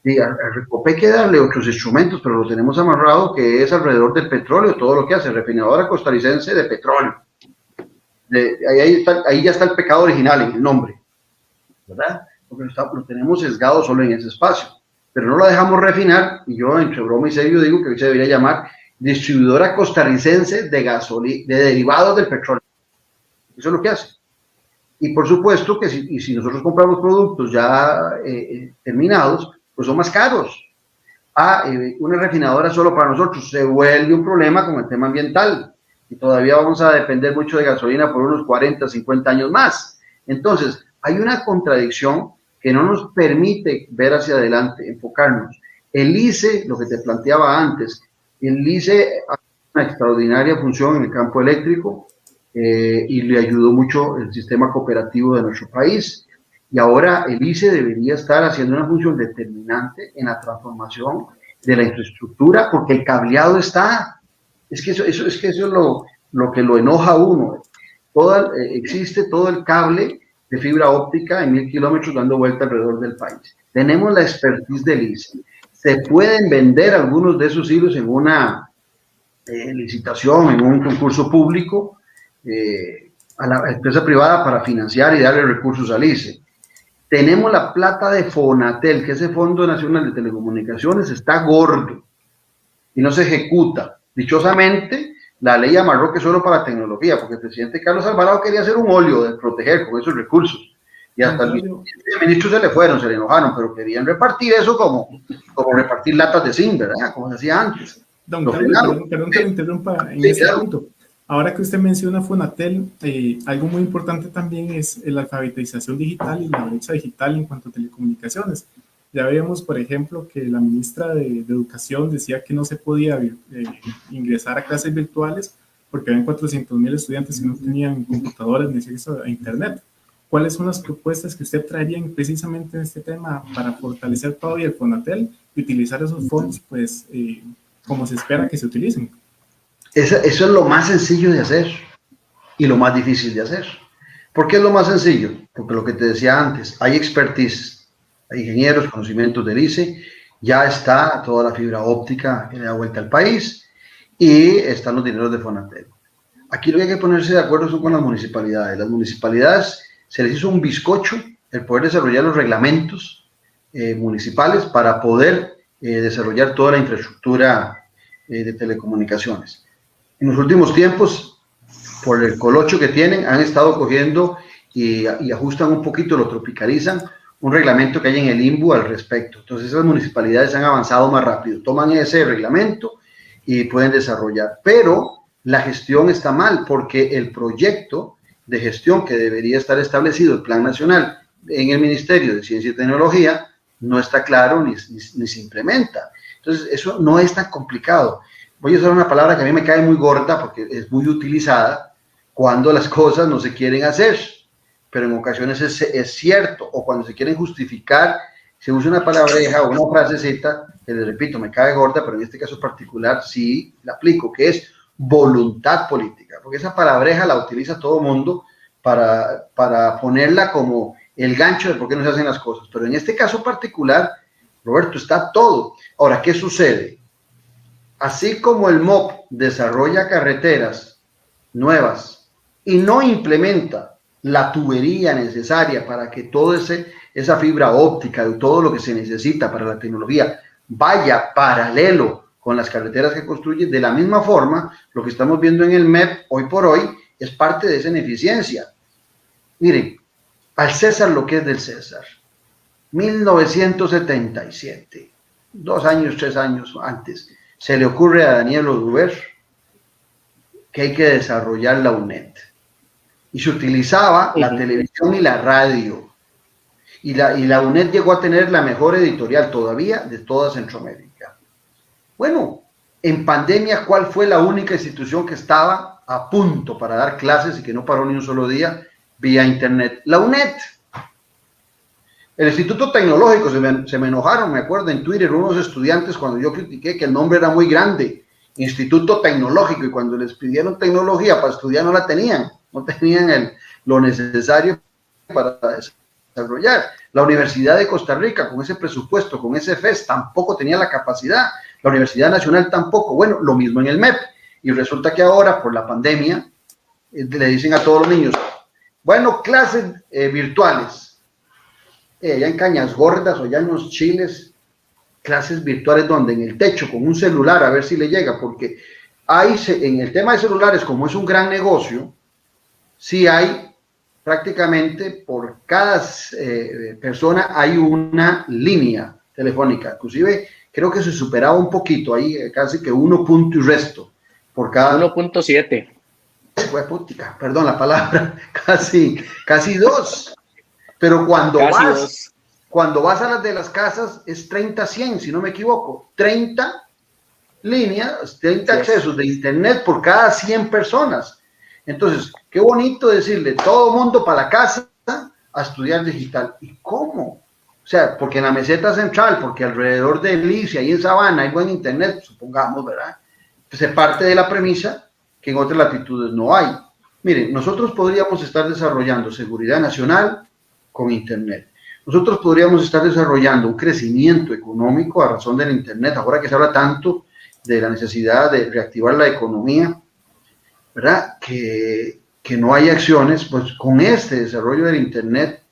Al Recope hay que darle otros instrumentos, pero lo tenemos amarrado, que es alrededor del petróleo, todo lo que hace, refinadora costarricense de petróleo. Ahí ya está el pecado original en el nombre, ¿verdad? Porque lo tenemos sesgado solo en ese espacio, pero no lo dejamos refinar, y yo entre broma y serio digo que hoy se debería llamar distribuidora costarricense de derivados del petróleo. Eso es lo que hace. Y por supuesto que si nosotros compramos productos ya terminados, pues son más caros. Una refinadora solo para nosotros se vuelve un problema con el tema ambiental, y todavía vamos a depender mucho de gasolina por unos 40, 50 años más. Entonces, hay una contradicción que no nos permite ver hacia adelante, enfocarnos. El ICE, lo que te planteaba antes, el ICE hace una extraordinaria función en el campo eléctrico y le ayudó mucho el sistema cooperativo de nuestro país. Y ahora el ICE debería estar haciendo una función determinante en la transformación de la infraestructura, porque el cableado está. Es que eso es lo que lo enoja a uno. Existe todo el cable de fibra óptica en 1000 kilómetros dando vuelta alrededor del país. Tenemos la expertise del ICE. Se pueden vender algunos de esos hilos en una licitación, en un concurso público, a la empresa privada para financiar y darle recursos al ICE. Tenemos la plata de Fonatel, que ese Fondo Nacional de Telecomunicaciones está gordo y no se ejecuta. Dichosamente, la ley amarró que solo para tecnología, porque el presidente Carlos Alvarado quería hacer un óleo de proteger con esos recursos. Y hasta el ministro se le fueron, se le enojaron, pero querían repartir eso como repartir latas de zinc, ¿verdad? Como se hacía antes. Don Carlos, perdón que lo interrumpa en este punto. Ahora que usted menciona Fonatel, algo muy importante también es la alfabetización digital y la brecha digital en cuanto a telecomunicaciones. Ya veíamos, por ejemplo, que la ministra de Educación decía que no se podía ingresar a clases virtuales porque habían 400,000 estudiantes que no tenían computadoras ni acceso a Internet. ¿Cuáles son las propuestas que usted traería precisamente en este tema para fortalecer todavía el Fonatel y utilizar esos fondos, pues, como se espera que se utilicen. Eso es lo más sencillo de hacer y lo más difícil de hacer. ¿Por qué es lo más sencillo? Porque lo que te decía antes, hay expertise, hay ingenieros, conocimientos del ICE, ya está toda la fibra óptica que le da vuelta al país y están los dineros de Fonatel. Aquí lo que hay que ponerse de acuerdo son con las municipalidades. Las municipalidades se les hizo un bizcocho el poder desarrollar los reglamentos municipales para poder desarrollar toda la infraestructura de telecomunicaciones. En los últimos tiempos, por el colocho que tienen, han estado cogiendo y ajustan un poquito, lo tropicalizan, un reglamento que hay en el INBU al respecto. Entonces esas municipalidades han avanzado más rápido, toman ese reglamento y pueden desarrollar. Pero la gestión está mal porque el proyecto de gestión que debería estar establecido, el Plan Nacional en el Ministerio de Ciencia y Tecnología, no está claro ni se implementa. Entonces eso no es tan complicado. Voy a usar una palabra que a mí me cae muy gorda porque es muy utilizada cuando las cosas no se quieren hacer, pero en ocasiones es cierto, o cuando se quieren justificar, se usa una palabreja o una frasecita, que les repito, me cae gorda, pero en este caso particular sí la aplico, que es voluntad política, porque esa palabreja la utiliza todo el mundo para ponerla como el gancho de por qué no se hacen las cosas, pero en este caso particular, Roberto, está todo. Ahora, ¿qué sucede? Así como el MOP desarrolla carreteras nuevas y no implementa la tubería necesaria para que toda esa fibra óptica y todo lo que se necesita para la tecnología vaya paralelo con las carreteras que construye, de la misma forma, lo que estamos viendo en el MEP hoy por hoy es parte de esa ineficiencia. Miren, al César lo que es del César. 1977, 2 años, 3 años antes, se le ocurre a Daniel Oduber que hay que desarrollar la UNED. Y se utilizaba la televisión y la radio. Y la UNED llegó a tener la mejor editorial todavía de toda Centroamérica. Bueno, en pandemia, ¿cuál fue la única institución que estaba a punto para dar clases y que no paró ni un solo día vía internet? La UNED. El Instituto Tecnológico, se me enojaron, me acuerdo, en Twitter, unos estudiantes cuando yo critiqué que el nombre era muy grande, Instituto Tecnológico, y cuando les pidieron tecnología para estudiar no la tenían, no tenían lo necesario para desarrollar. La Universidad de Costa Rica, con ese presupuesto, con ese FES, tampoco tenía la capacidad, la Universidad Nacional tampoco. Bueno, lo mismo en el MEP, y resulta que ahora, por la pandemia, le dicen a todos los niños, bueno, clases virtuales, ya en Cañas Gordas o ya en los Chiles, clases virtuales donde en el techo con un celular a ver si le llega, porque en el tema de celulares, como es un gran negocio, sí hay prácticamente por cada persona hay una línea telefónica, inclusive creo que se superaba un poquito, ahí casi que 1 punto y resto por cada 1.7. fue putica, perdón la palabra, casi 2. Pero cuando vas a las de las casas es 30-100, si no me equivoco, 30 líneas, 30 accesos de internet por cada 100 personas. Entonces, qué bonito decirle todo mundo para la casa a estudiar digital. ¿Y cómo? O sea, porque en la meseta central, porque alrededor de Licia y en Sabana hay buen internet, supongamos, ¿verdad? Pues se parte de la premisa que en otras latitudes no hay. Miren, nosotros podríamos estar desarrollando seguridad nacional con internet. Nosotros podríamos estar desarrollando un crecimiento económico a razón del internet, ahora que se habla tanto de la necesidad de reactivar la economía, ¿verdad? Que no hay acciones, pues con este desarrollo del internet,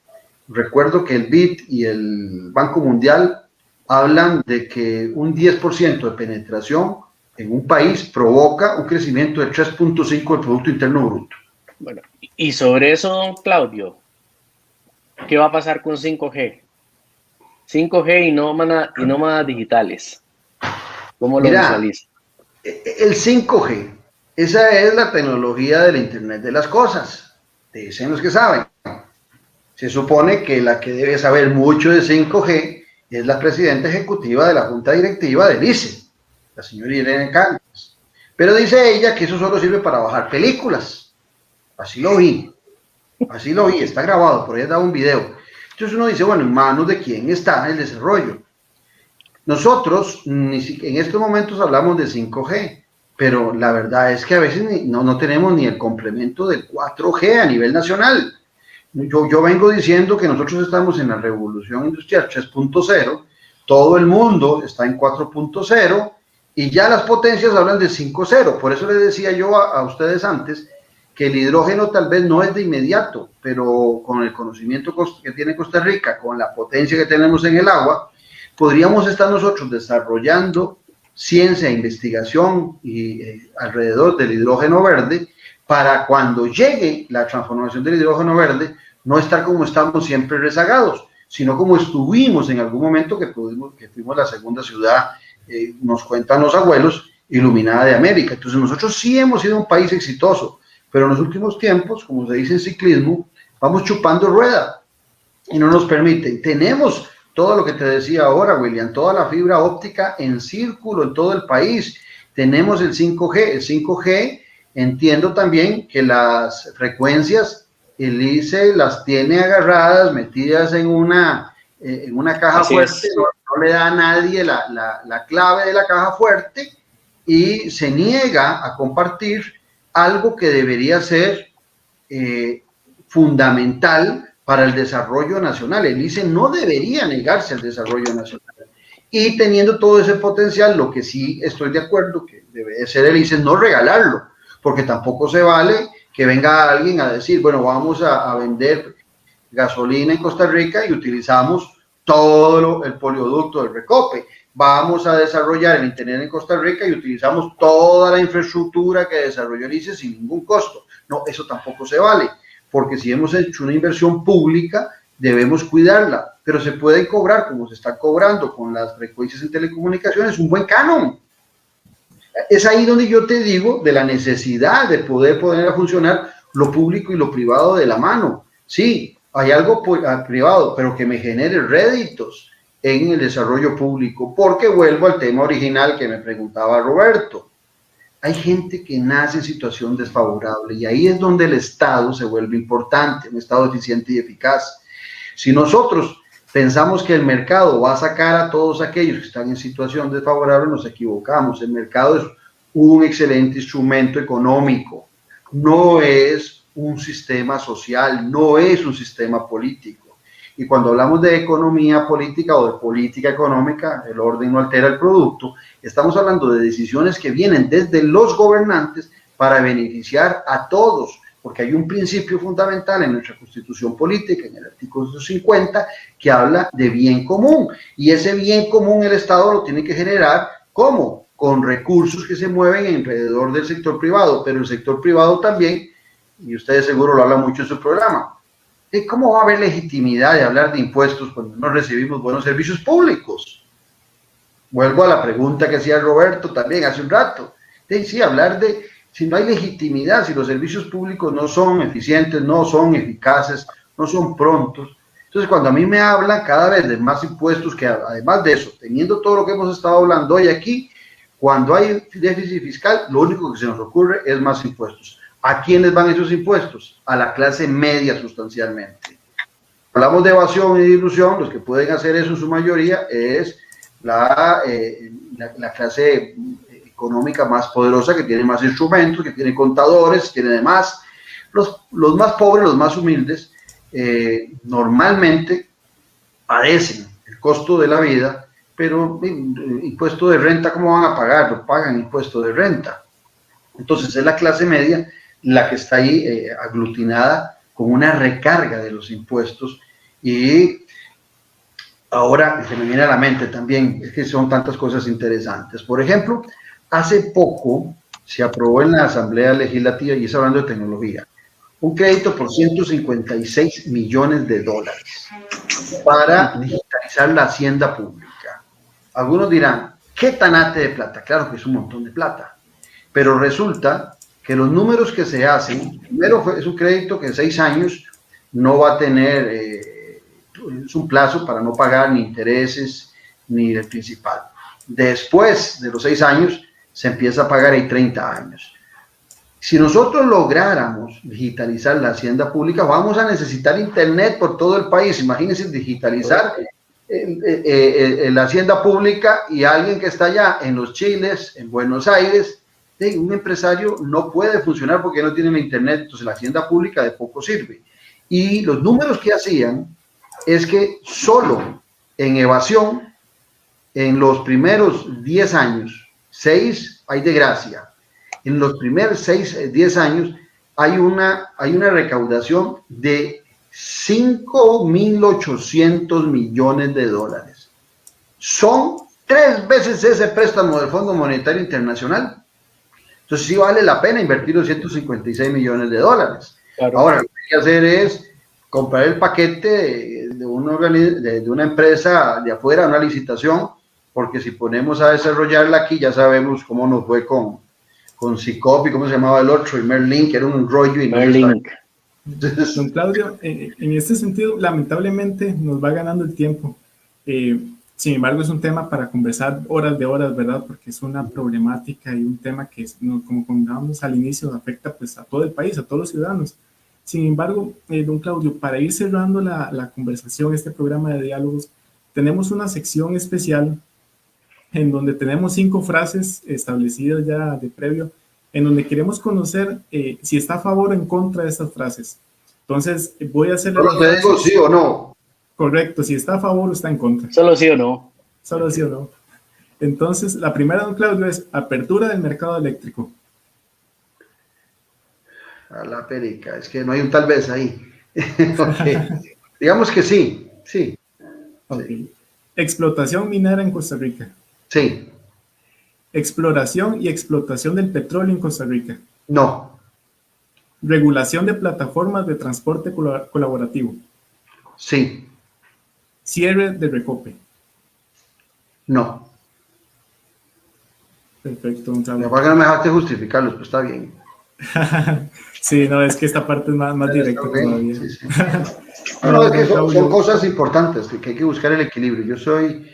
recuerdo que el BID y el Banco Mundial hablan de que un 10% de penetración en un país provoca un crecimiento del 3.5 del Producto Interno Bruto. Bueno, y sobre eso, don Claudio, ¿qué va a pasar con 5G? 5G y nómadas digitales. ¿Cómo lo visualiza? El 5G, esa es la tecnología del Internet de las cosas, dicen los que saben. Se supone que la que debe saber mucho de 5G es la presidenta ejecutiva de la Junta Directiva del ICE, la señora Irene Cañas. Pero dice ella que eso solo sirve para bajar películas. Así lo vi, está grabado, por ahí dado un video. Entonces uno dice, bueno, ¿en manos de quién está el desarrollo? Nosotros en estos momentos hablamos de 5G, pero la verdad es que a veces no tenemos ni el complemento del 4G a nivel nacional. Yo vengo diciendo que nosotros estamos en la revolución industrial 3.0, todo el mundo está en 4.0 y ya las potencias hablan de 5.0. Por eso les decía yo a ustedes antes que el hidrógeno tal vez no es de inmediato, pero con el conocimiento que tiene Costa Rica, con la potencia que tenemos en el agua, podríamos estar nosotros desarrollando ciencia e investigación alrededor del hidrógeno verde para cuando llegue la transformación del hidrógeno verde, no estar como estamos siempre rezagados, sino como estuvimos en algún momento que fuimos la segunda ciudad, nos cuentan los abuelos, iluminada de América. Entonces nosotros sí hemos sido un país exitoso, pero en los últimos tiempos, como se dice en ciclismo, vamos chupando rueda y no nos permiten. Tenemos todo lo que te decía ahora, William, toda la fibra óptica en círculo en todo el país. Tenemos el 5G. El 5G, entiendo también que las frecuencias, el ICE las tiene agarradas, metidas en una caja fuerte, no le da a nadie la clave de la caja fuerte y se niega a compartir algo que debería ser fundamental para el desarrollo nacional. El ICE no debería negarse al desarrollo nacional. Y teniendo todo ese potencial, lo que sí estoy de acuerdo que debe de ser el ICE no regalarlo, porque tampoco se vale que venga alguien a decir, bueno, vamos a vender gasolina en Costa Rica y utilizamos todo el polioducto del Recope. Vamos a desarrollar el Internet en Costa Rica y utilizamos toda la infraestructura que desarrolló el ICE sin ningún costo. No, eso tampoco se vale, porque si hemos hecho una inversión pública, debemos cuidarla, pero se puede cobrar, como se está cobrando con las frecuencias en telecomunicaciones, un buen canon. Es ahí donde yo te digo de la necesidad de poder poner a funcionar lo público y lo privado de la mano. Sí, hay algo privado, pero que me genere réditos en el desarrollo público, porque vuelvo al tema original que me preguntaba Roberto. Hay gente que nace en situación desfavorable y ahí es donde el Estado se vuelve importante, un Estado eficiente y eficaz. Si nosotros pensamos que el mercado va a sacar a todos aquellos que están en situación desfavorable, nos equivocamos. El mercado es un excelente instrumento económico, no es un sistema social, no es un sistema político. Y cuando hablamos de economía política o de política económica, el orden no altera el producto, estamos hablando de decisiones que vienen desde los gobernantes para beneficiar a todos, porque hay un principio fundamental en nuestra Constitución política, en el artículo 50, que habla de bien común, y ese bien común el Estado lo tiene que generar, ¿cómo? Con recursos que se mueven alrededor del sector privado, pero el sector privado también, y ustedes seguro lo hablan mucho en su programa, ¿cómo va a haber legitimidad de hablar de impuestos cuando no recibimos buenos servicios públicos? Vuelvo a la pregunta que hacía Roberto también hace un rato. Sí, hablar de si no hay legitimidad, si los servicios públicos no son eficientes, no son eficaces, no son prontos. Entonces, cuando a mí me hablan cada vez de más impuestos, que además de eso, teniendo todo lo que hemos estado hablando hoy aquí, cuando hay déficit fiscal, lo único que se nos ocurre es más impuestos. ¿A quiénes van esos impuestos? A la clase media sustancialmente. Hablamos de evasión y dilución, los que pueden hacer eso en su mayoría es la clase económica más poderosa, que tiene más instrumentos, que tiene contadores, tiene demás. Los más pobres, los más humildes, normalmente padecen el costo de la vida, pero impuesto de renta, ¿cómo van a pagar? No pagan impuesto de renta. Entonces es la clase media la que está ahí aglutinada con una recarga de los impuestos. Y ahora se me viene a la mente también, es que son tantas cosas interesantes. Por ejemplo, hace poco se aprobó en la Asamblea Legislativa, y es hablando de tecnología, un crédito por $156 millones para digitalizar la hacienda pública. Algunos dirán, ¿qué tanate de plata? Claro que es un montón de plata, pero resulta que los números que se hacen, primero es un crédito que en 6 años no va a tener, es un plazo para no pagar ni intereses ni el principal. Después de los 6 años se empieza a pagar en 30 años. Si nosotros lográramos digitalizar la hacienda pública, vamos a necesitar internet por todo el país. Imagínense digitalizar la hacienda pública y alguien que está allá en los Chiles, en Buenos Aires, un empresario no puede funcionar porque no tiene internet, entonces la hacienda pública de poco sirve. Y los números que hacían es que solo en evasión, en los primeros 10 años, 6 hay de gracia, en los primeros 10 años hay una recaudación de 5.800 millones de dólares. Son 3 veces ese préstamo del Fondo Monetario Internacional. Entonces sí vale la pena invertir los 156 millones de dólares. Claro. Ahora, lo que hay que hacer es comprar el paquete de una empresa de afuera, una licitación, porque si ponemos a desarrollarla aquí, ya sabemos cómo nos fue con Sicop y cómo se llamaba el otro, y Merlin, que era un rollo. Y Merlin. Don Claudio, en este sentido, lamentablemente nos va ganando el tiempo. Sin embargo, es un tema para conversar horas de horas, ¿verdad? Porque es una problemática y un tema que, como comentábamos al inicio, afecta pues a todo el país, a todos los ciudadanos. Sin embargo, don Claudio, para ir cerrando la conversación, este programa de diálogos, tenemos una sección especial en donde tenemos 5 frases establecidas ya de previo, en donde queremos conocer si está a favor o en contra de estas frases. Entonces, voy a hacer... Solo te digo sí o no. Correcto, si está a favor o está en contra. Solo sí o no. Solo sí o no. Entonces, la primera, don Claudio, es apertura del mercado eléctrico. A la perica, es que no hay un tal vez ahí. Okay. Digamos que sí, sí. Okay. Sí. Explotación minera en Costa Rica. Sí. Exploración y explotación del petróleo en Costa Rica. No. Regulación de plataformas de transporte colaborativo. Sí. Cierre de Recope. No. Perfecto. Me parece que no me dejaste justificarlos, pues está bien. Sí, no, es que esta parte es más directa todavía. Sí, sí. No, es que son cosas importantes, que hay que buscar el equilibrio. Yo soy,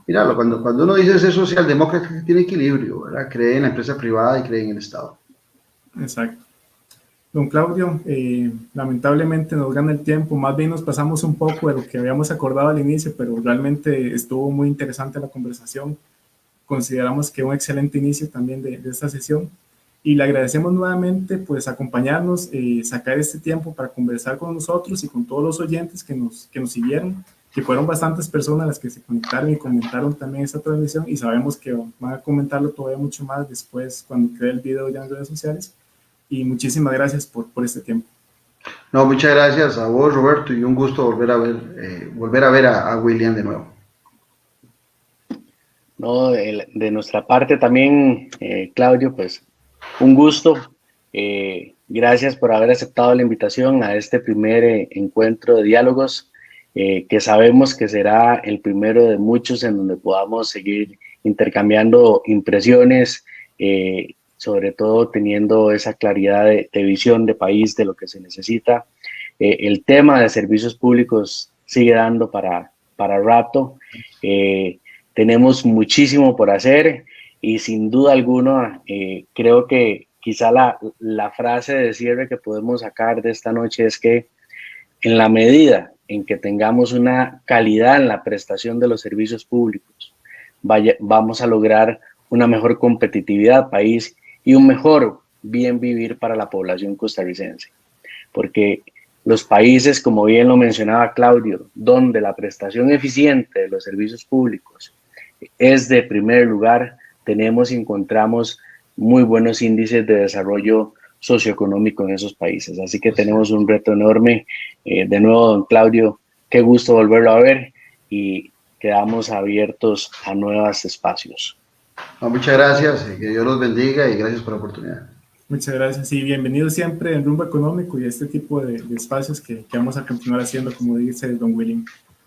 mira, cuando uno dice ser socialdemócrata, tiene equilibrio, ¿verdad? Cree en la empresa privada y cree en el Estado. Exacto. Don Claudio, lamentablemente nos gana el tiempo, más bien nos pasamos un poco de lo que habíamos acordado al inicio, pero realmente estuvo muy interesante la conversación. Consideramos que un excelente inicio también de esta sesión y le agradecemos nuevamente pues acompañarnos, sacar este tiempo para conversar con nosotros y con todos los oyentes que nos siguieron, que fueron bastantes personas las que se conectaron y comentaron también esta transmisión y sabemos que van a comentarlo todavía mucho más después cuando quede el video ya en redes sociales. Y muchísimas gracias por este tiempo. No, muchas gracias a vos, Roberto, y un gusto volver a ver a William de nuevo. No, de nuestra parte también, Claudio, pues un gusto. Gracias por haber aceptado la invitación a este primer encuentro de diálogos, que sabemos que será el primero de muchos en donde podamos seguir intercambiando impresiones, sobre todo teniendo esa claridad de visión de país de lo que se necesita. El tema de servicios públicos sigue dando para rato. Tenemos muchísimo por hacer y sin duda alguna creo que quizá la frase de cierre que podemos sacar de esta noche es que en la medida en que tengamos una calidad en la prestación de los servicios públicos, vamos a lograr una mejor competitividad país y un mejor bien vivir para la población costarricense. Porque los países, como bien lo mencionaba Claudio, donde la prestación eficiente de los servicios públicos es de primer lugar, tenemos y encontramos muy buenos índices de desarrollo socioeconómico en esos países. Así que tenemos un reto enorme. De nuevo, don Claudio, qué gusto volverlo a ver y quedamos abiertos a nuevos espacios. Muchas gracias, que Dios los bendiga y gracias por la oportunidad. Muchas gracias y bienvenido siempre en Rumbo Económico y a este tipo de espacios que vamos a continuar haciendo, como dice don William.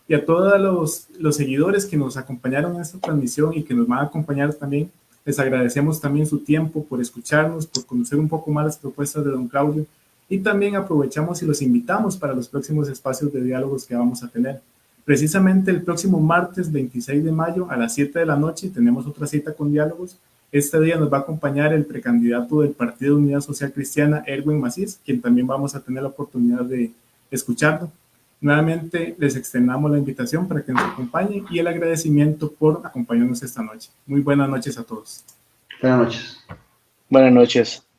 Y a todos los seguidores que nos acompañaron en esta transmisión y que nos van a acompañar también, les agradecemos también su tiempo por escucharnos, por conocer un poco más las propuestas de don Claudio y también aprovechamos y los invitamos para los próximos espacios de diálogos que vamos a tener. Precisamente el próximo martes 26 de mayo a las 7 de la noche tenemos otra cita con diálogos. Este día nos va a acompañar el precandidato del Partido de Unidad Social Cristiana, Erwin Macís, quien también vamos a tener la oportunidad de escucharlo. Nuevamente les extendamos la invitación para que nos acompañen y el agradecimiento por acompañarnos esta noche. Muy buenas noches a todos. Buenas noches. Buenas noches.